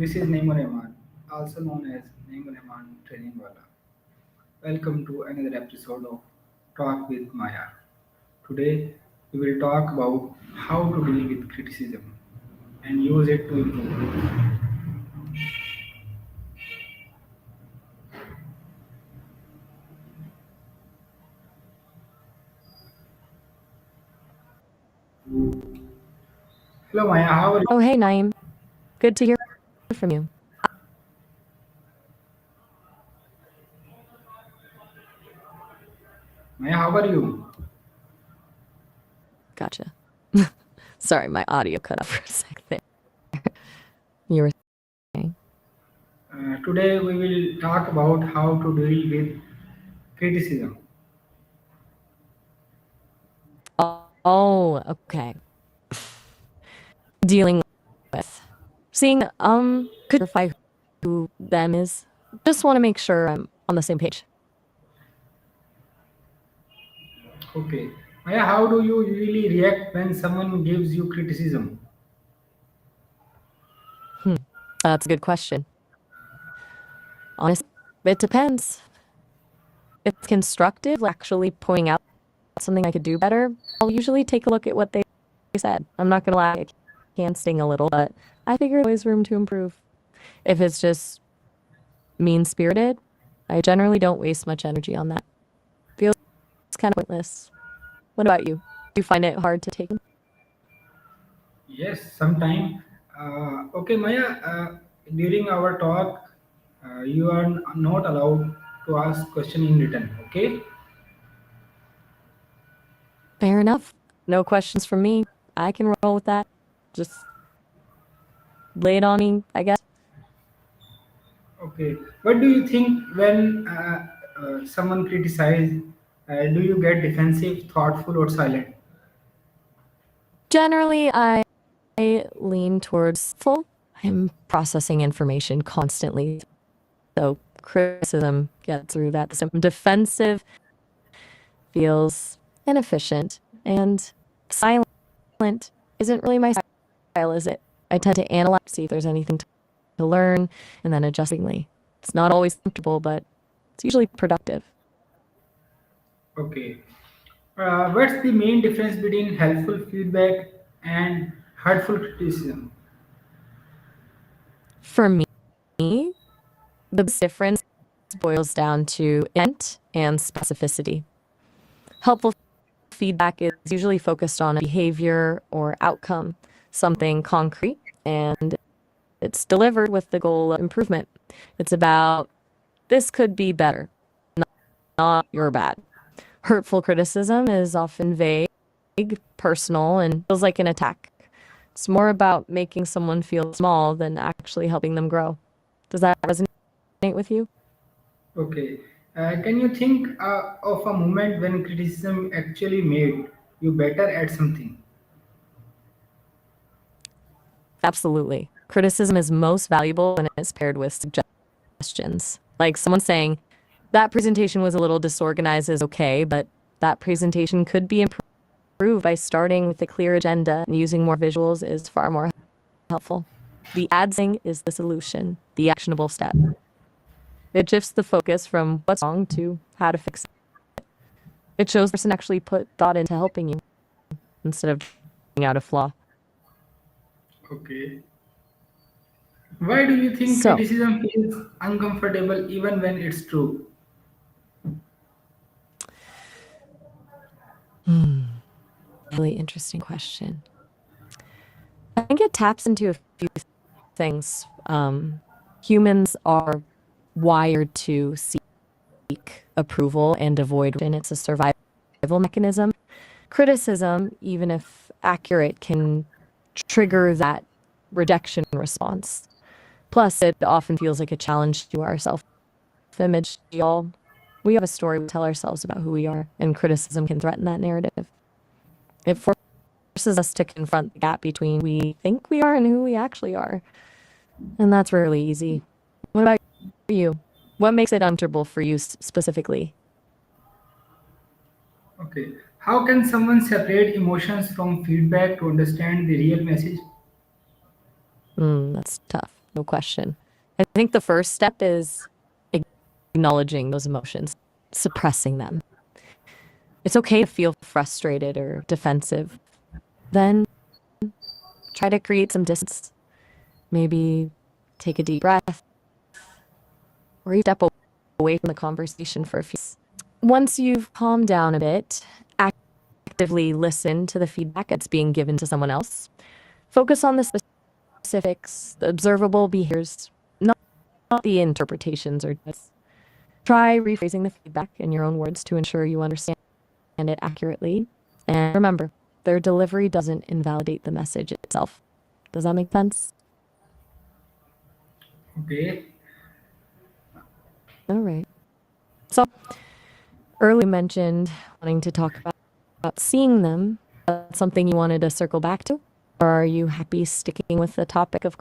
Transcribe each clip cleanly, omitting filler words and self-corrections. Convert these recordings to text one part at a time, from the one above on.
This is Naiman, also known as Naiman Training Wala. Welcome to another episode of Talk with Maya. Today we will talk about how to deal with criticism and use it to improve. Hello Maya, how are you? Oh, hey, Naeem. Good to hear from you. Maya, how are you? Gotcha. Sorry, my audio cut off for a sec there. You were saying? Today we will talk about how to deal with criticism. Oh, okay. Dealing with seeing could clarify who them is. Just want to make sure I'm on the same page. Okay. Maya, how do you usually react when someone gives you criticism? Hmm. That's a good question. Honestly, it depends. If it's constructive, actually pointing out something I could do better, I'll usually take a look at what they said. I'm not gonna lie, it can sting a little, but I figure there's always room to improve. If it's just mean-spirited, I generally don't waste much energy on that. Feels kind of pointless. What about you? Do you find it hard to take? Yes, sometime. Okay, Maya, during our talk, you are not allowed to ask question in written. Okay? Fair enough. No questions from me. I can roll with that. Just lay it on me, I guess. Okay. What do you think when someone criticizes? Do you get defensive, thoughtful, or silent? Generally, I lean towards full. I'm processing information constantly, so criticism gets through that system. Defensive feels inefficient, and silent isn't really my style, is it? I tend to analyze, see if there's anything to learn, and then adjustingly. It's not always comfortable, but it's usually productive. Okay. What's the main difference between helpful feedback and hurtful criticism? For me, the biggest difference boils down to intent and specificity. Helpful feedback is usually focused on a behavior or outcome, something concrete, and it's delivered with the goal of improvement. It's about this could be better, not you're bad. Hurtful criticism is often vague, personal, and feels like an attack. It's more about making someone feel small than actually helping them grow. Does that resonate with you? Okay. Can you think of a moment when criticism actually made you better at something? Absolutely. Criticism is most valuable when it's paired with suggestions. Like someone saying, that presentation was a little disorganized is okay, but that presentation could be improved by starting with a clear agenda and using more visuals is far more helpful. The adsing is the solution, the actionable step. It shifts the focus from what's wrong to how to fix it. It shows the person actually put thought into helping you instead of pointing out a flaw. Okay. Why do you think So, criticism feels uncomfortable even when it's true? really interesting question. I think it taps into a few things. Humans are wired to seek approval and avoid, and it's a survival mechanism. Criticism, even if accurate, can trigger that rejection response. Plus, it often feels like a challenge to our self-image. We have a story we tell ourselves about who we are, and criticism can threaten that narrative. It forces us to confront the gap between who we think we are and who we actually are, and that's really easy. What about you? What makes it uncomfortable for you specifically? Okay. How can someone separate emotions from feedback to understand the real message? That's tough. no question. I think the first step is acknowledging those emotions, suppressing them. It's okay to feel frustrated or defensive. Then try to create some distance. Maybe take a deep breath or you step away from the conversation for a few minutes. Once you've calmed down a bit, actively listen to the feedback that's being given to someone else. Focus on the specifics, the observable behaviors, not the interpretations or try rephrasing the feedback in your own words to ensure you understand it accurately. And remember, their delivery doesn't invalidate the message itself. Does that make sense? Okay. All right. So earlier you mentioned wanting to talk about seeing them. That's something you wanted to circle back to? Or are you happy sticking with the topic of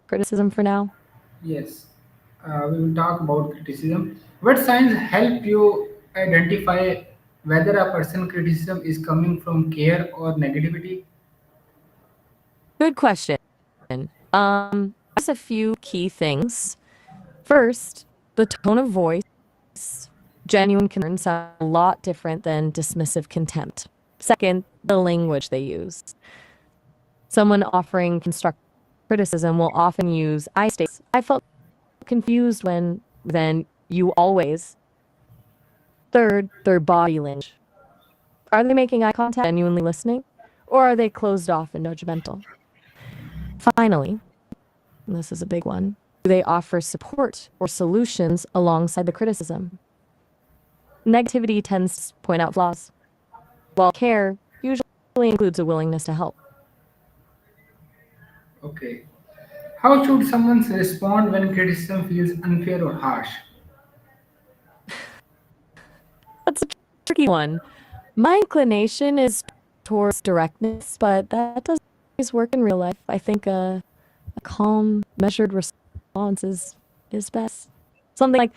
criticism for now? Yes. We will talk about criticism. What signs help you identify whether a person criticism is coming from care or negativity? Good question. There's a few key things. First, the tone of voice. Genuine concern sound a lot different than dismissive contempt. Second, the language they use. Someone offering constructive criticism will often use I statements. I felt confused when, then you always. Third, their body language. Are they making eye contact, genuinely listening, or are they closed off and judgmental? Finally, and this is a big one, do they offer support or solutions alongside the criticism? Negativity tends to point out flaws, while care usually includes a willingness to help. Okay. How should someone respond when criticism feels unfair or harsh? That's a tricky one. My inclination is towards directness, but that doesn't always work in real life. I think a calm, measured response is best. Something like,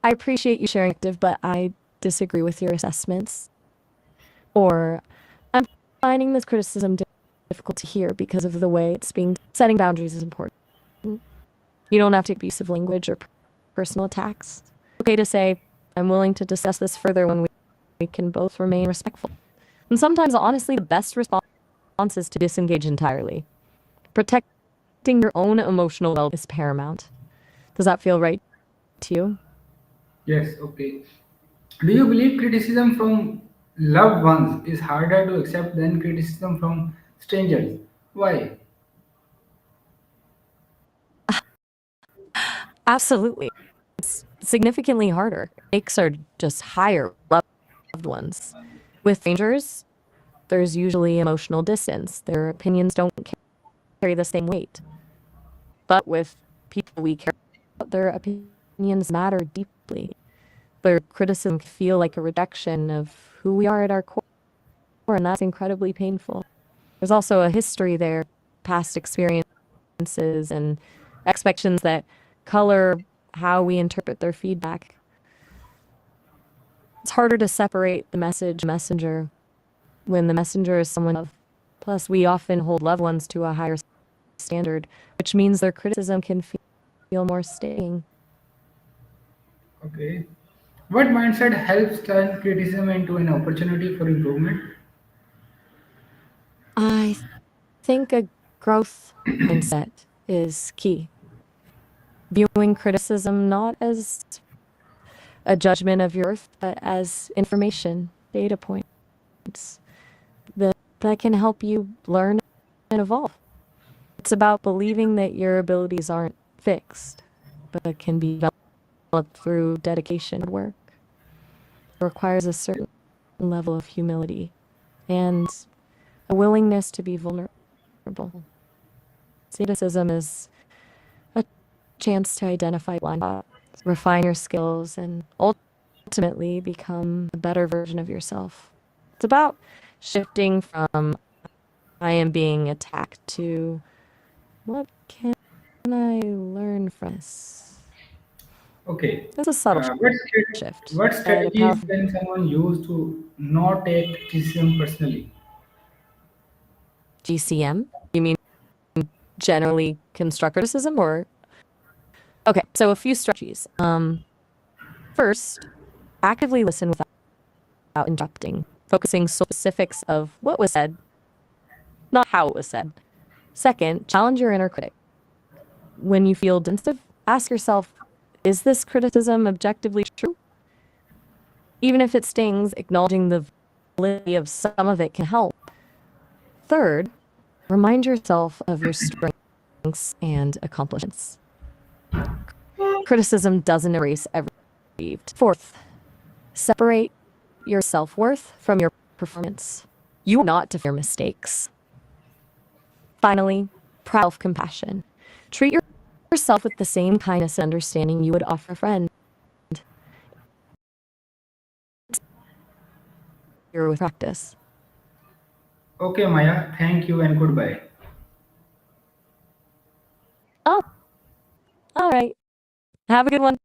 I appreciate you sharing active, but I disagree with your assessments. Or I'm finding this criticism difficult to hear because of the way it's being setting boundaries is important. You don't have to abusive language or personal attacks. It's okay to say, I'm willing to discuss this further when we can both remain respectful. And sometimes, honestly, the best response is to disengage entirely. Protecting your own emotional well is paramount. Does that feel right to you? Yes, okay. Do you believe criticism from loved ones is harder to accept than criticism from strangers? Why? Absolutely. It's significantly harder. Stakes are just higher, loved ones. With strangers, there's usually emotional distance. Their opinions don't carry the same weight. But with people we care about, their opinions matter deeply. Their criticism can feel like a rejection of who we are at our core, and that's incredibly painful. There's also a history there, past experiences and expectations that color how we interpret their feedback. It's harder to separate the messenger when the messenger is someone else. Plus, we often hold loved ones to a higher standard, which means their criticism can feel more stinging. Okay. What mindset helps turn criticism into an opportunity for improvement? I think a growth mindset is key. Viewing criticism not as a judgment of your worth, but as information, data points that can help you learn and evolve. It's about believing that your abilities aren't fixed, but can be developed through dedication and work. It requires a certain level of humility and a willingness to be vulnerable. Criticism is a chance to identify blind spots, refine your skills, and ultimately become a better version of yourself. It's about shifting from I am being attacked to what can I learn from this? Okay. It's a subtle Uh, shift, what but a strategies powerful. can someone use to not take criticism personally? GCM? You mean generally constructive criticism or Okay, so a few strategies. First, actively listen without interrupting, focusing on specifics of what was said, not how it was said. Second, challenge your inner critic. When you feel defensive, ask yourself, is this criticism objectively true? Even if it stings, acknowledging the validity of some of it can help. Third, remind yourself of your strengths and accomplishments. Criticism doesn't erase every achieved. Fourth, separate your self-worth from your performance. You are not to fear mistakes. Finally, self-compassion. Treat yourself with the same kindness and understanding you would offer a friend. Here with practice. Okay, Maya, thank you and goodbye. Oh, all right. Have a good one.